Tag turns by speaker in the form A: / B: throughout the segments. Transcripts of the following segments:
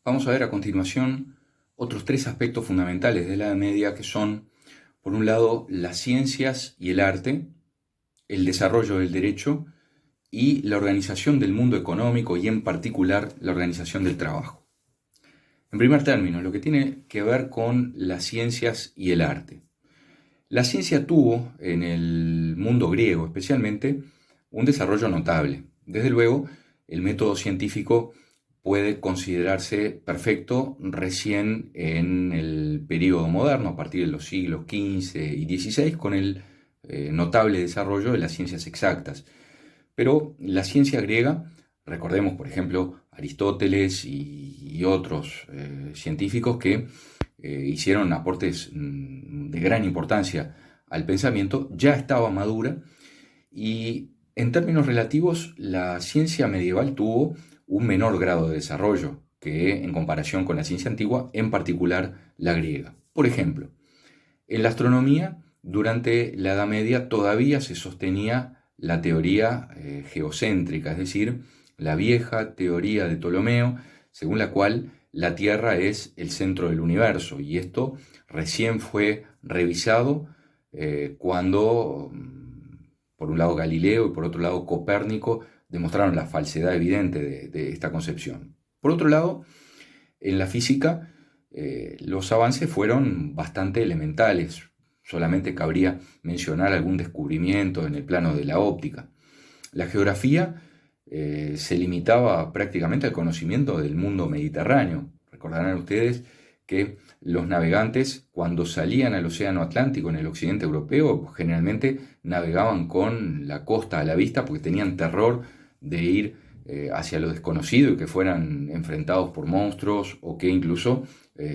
A: Vamos a ver a continuación otros tres aspectos fundamentales de la Edad Media que son, por un lado, las ciencias y el arte, el desarrollo del derecho y la organización del mundo económico y en particular la organización del trabajo. En primer término, lo que tiene que ver con las ciencias y el arte. La ciencia tuvo, en el mundo griego especialmente, un desarrollo notable. Desde luego, el método científico puede considerarse perfecto recién en el período moderno, a partir de los siglos XV y XVI, con el notable desarrollo de las ciencias exactas. Pero la ciencia griega, recordemos por ejemplo Aristóteles y otros científicos que hicieron aportes de gran importancia al pensamiento, ya estaba madura y en términos relativos la ciencia medieval tuvo un menor grado de desarrollo que en comparación con la ciencia antigua, en particular la griega. Por ejemplo, en la astronomía, durante la Edad Media todavía se sostenía la teoría geocéntrica, es decir, la vieja teoría de Ptolomeo, según la cual la Tierra es el centro del universo, y esto recién fue revisado cuando, por un lado Galileo y por otro lado Copérnico, demostraron la falsedad evidente de esta concepción. Por otro lado, en la física, los avances fueron bastante elementales. Solamente cabría mencionar algún descubrimiento en el plano de la óptica. La geografía se limitaba prácticamente al conocimiento del mundo mediterráneo. Recordarán ustedes que los navegantes, cuando salían al océano Atlántico en el occidente europeo, generalmente navegaban con la costa a la vista porque tenían terror de ir hacia lo desconocido y que fueran enfrentados por monstruos o que incluso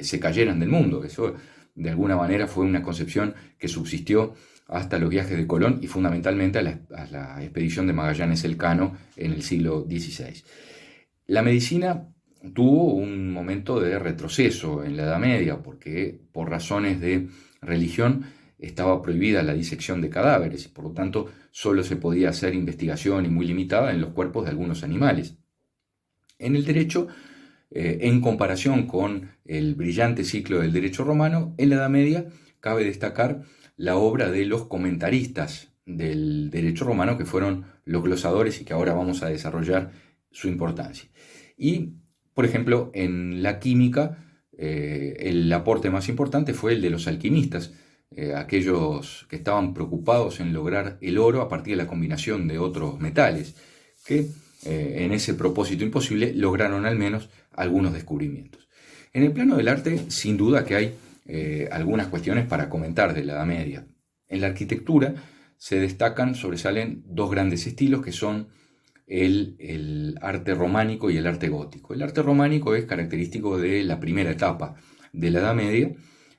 A: se cayeran del mundo. Eso de alguna manera fue una concepción que subsistió hasta los viajes de Colón y fundamentalmente a la expedición de Magallanes Elcano en el siglo XVI. La medicina tuvo un momento de retroceso en la Edad Media porque por razones de religión estaba prohibida la disección de cadáveres y por lo tanto solo se podía hacer investigación y muy limitada en los cuerpos de algunos animales. En el derecho, en comparación con el brillante ciclo del derecho romano, en la Edad Media cabe destacar la obra de los comentaristas del derecho romano, que fueron los glosadores y que ahora vamos a desarrollar su importancia. Y, por ejemplo, en la química, el aporte más importante fue el de los alquimistas, aquellos que estaban preocupados en lograr el oro a partir de la combinación de otros metales, que en ese propósito imposible lograron al menos algunos descubrimientos. En el plano del arte, sin duda que hay algunas cuestiones para comentar de la Edad Media. En la arquitectura sobresalen dos grandes estilos que son el arte románico y el arte gótico. El arte románico es característico de la primera etapa de la Edad Media,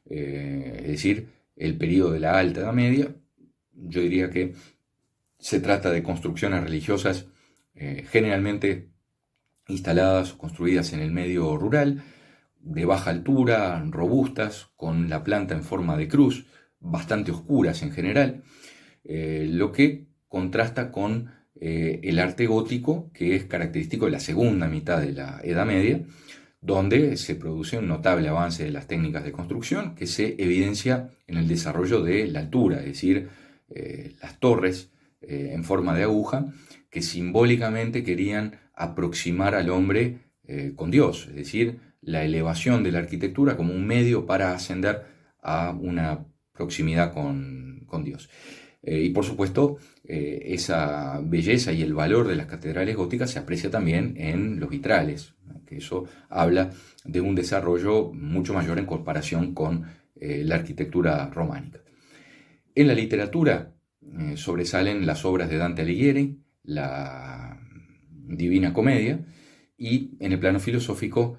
A: es decir, el periodo de la Alta Edad Media. Yo diría que se trata de construcciones religiosas generalmente instaladas o construidas en el medio rural, de baja altura, robustas, con la planta en forma de cruz, bastante oscuras en general, lo que contrasta con el arte gótico, que es característico de la segunda mitad de la Edad Media, donde se produce un notable avance de las técnicas de construcción que se evidencia en el desarrollo de la altura, es decir, las torres en forma de aguja que simbólicamente querían aproximar al hombre con Dios, es decir, la elevación de la arquitectura como un medio para ascender a una proximidad con Dios. Y por supuesto, esa belleza y el valor de las catedrales góticas se aprecia también en los vitrales, que eso habla de un desarrollo mucho mayor en comparación con la arquitectura románica. En la literatura sobresalen las obras de Dante Alighieri, la Divina Comedia, y en el plano filosófico,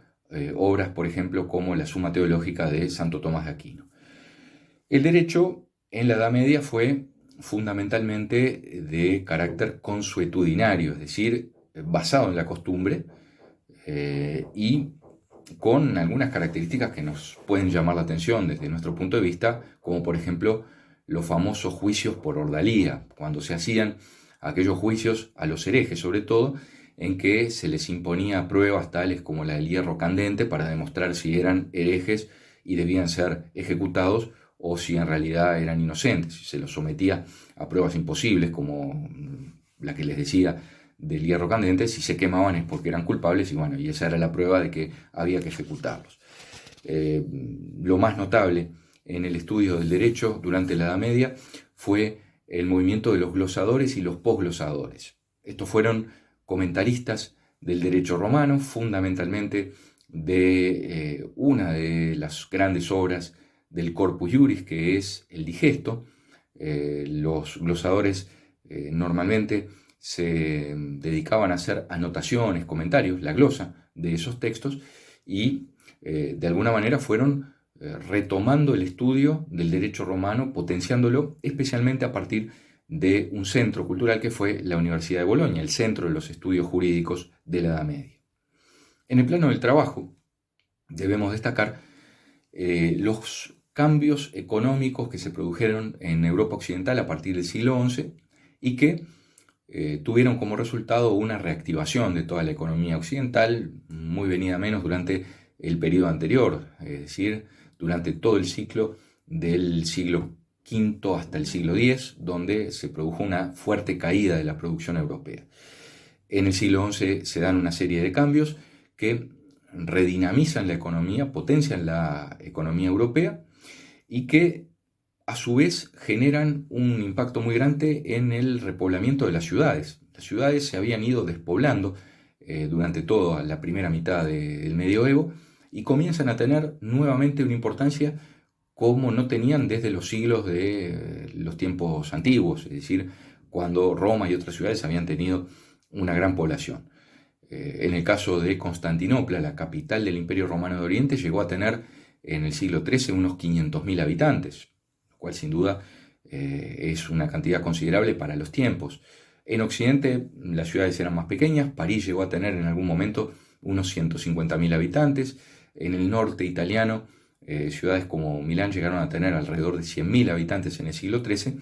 A: obras, por ejemplo, como la Suma Teológica de Santo Tomás de Aquino. El derecho en la Edad Media fue fundamentalmente de carácter consuetudinario, es decir, basado en la costumbre y con algunas características que nos pueden llamar la atención desde nuestro punto de vista, como por ejemplo los famosos juicios por ordalía, cuando se hacían aquellos juicios a los herejes, sobre todo, en que se les imponía pruebas tales como la del hierro candente para demostrar si eran herejes y debían ser ejecutados o si en realidad eran inocentes. Se los sometía a pruebas imposibles como la que les decía del hierro candente. Si se quemaban es porque eran culpables, y bueno, y esa era la prueba de que había que ejecutarlos. Lo más notable en el estudio del derecho durante la Edad Media fue el movimiento de los glosadores y los posglosadores. Estos fueron comentaristas del derecho romano, fundamentalmente de una de las grandes obras del Corpus Juris, que es el Digesto. Los glosadores normalmente se dedicaban a hacer anotaciones, comentarios, la glosa de esos textos, y de alguna manera fueron retomando el estudio del derecho romano, potenciándolo especialmente a partir de un centro cultural que fue la Universidad de Bolonia, el centro de los estudios jurídicos de la Edad Media. En el plano del trabajo, debemos destacar los cambios económicos que se produjeron en Europa Occidental a partir del siglo XI y que tuvieron como resultado una reactivación de toda la economía occidental, muy venida menos durante el periodo anterior, es decir, durante todo el ciclo del siglo V hasta el siglo X, donde se produjo una fuerte caída de la producción europea. En el siglo XI se dan una serie de cambios que redinamizan la economía, potencian la economía europea y que a su vez generan un impacto muy grande en el repoblamiento de las ciudades. Las ciudades se habían ido despoblando durante toda la primera mitad del medioevo y comienzan a tener nuevamente una importancia como no tenían desde los siglos de los tiempos antiguos, es decir, cuando Roma y otras ciudades habían tenido una gran población. En el caso de Constantinopla, la capital del Imperio Romano de Oriente, llegó a tener en el siglo XIII unos 500.000 habitantes, lo cual sin duda es una cantidad considerable para los tiempos. En Occidente las ciudades eran más pequeñas, París llegó a tener en algún momento unos 150.000 habitantes, en el norte italiano ciudades como Milán llegaron a tener alrededor de 100.000 habitantes en el siglo XIII,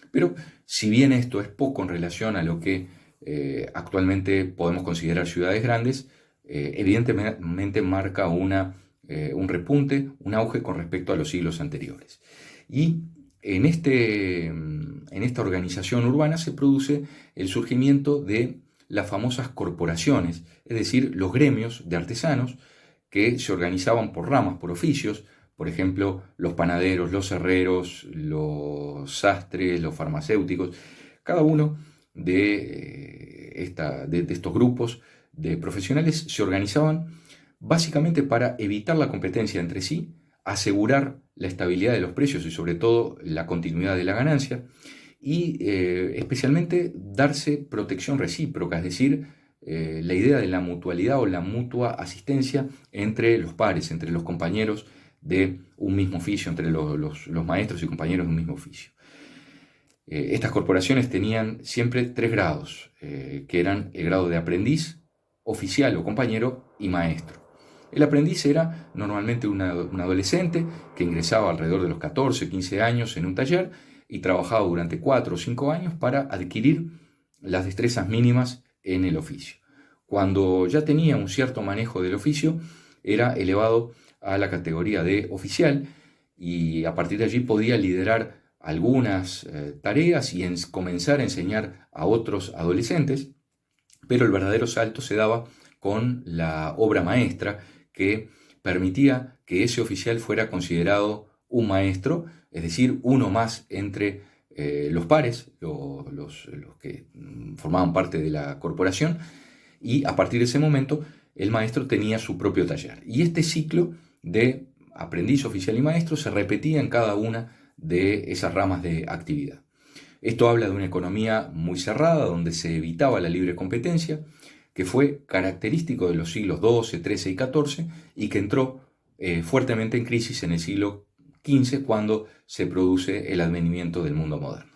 A: pero si bien esto es poco en relación a lo que actualmente podemos considerar ciudades grandes, evidentemente marca un repunte, un auge con respecto a los siglos anteriores. Y en esta organización urbana se produce el surgimiento de las famosas corporaciones, es decir, los gremios de artesanos que se organizaban por ramas, por oficios, por ejemplo, los panaderos, los herreros, los sastres, los farmacéuticos. Cada uno de estos grupos de profesionales se organizaban básicamente para evitar la competencia entre sí, asegurar la estabilidad de los precios y sobre todo la continuidad de la ganancia y especialmente darse protección recíproca, es decir, la idea de la mutualidad o la mutua asistencia entre los pares, entre los compañeros de un mismo oficio, entre los maestros y compañeros de un mismo oficio. Estas corporaciones tenían siempre 3 grados, que eran el grado de aprendiz, oficial o compañero y maestro. El aprendiz era normalmente un adolescente que ingresaba alrededor de los 14 o 15 años en un taller y trabajaba durante 4 o 5 años para adquirir las destrezas mínimas en el oficio. Cuando ya tenía un cierto manejo del oficio, era elevado a la categoría de oficial y a partir de allí podía liderar algunas tareas y comenzar a enseñar a otros adolescentes, pero el verdadero salto se daba con la obra maestra, que permitía que ese oficial fuera considerado un maestro, es decir, uno más entre los pares, los que formaban parte de la corporación, y a partir de ese momento el maestro tenía su propio taller. Y este ciclo de aprendiz, oficial y maestro se repetía en cada una de esas ramas de actividad. Esto habla de una economía muy cerrada, donde se evitaba la libre competencia, que fue característico de los siglos XII, XIII y XIV y que entró fuertemente en crisis en el siglo XV cuando se produce el advenimiento del mundo moderno.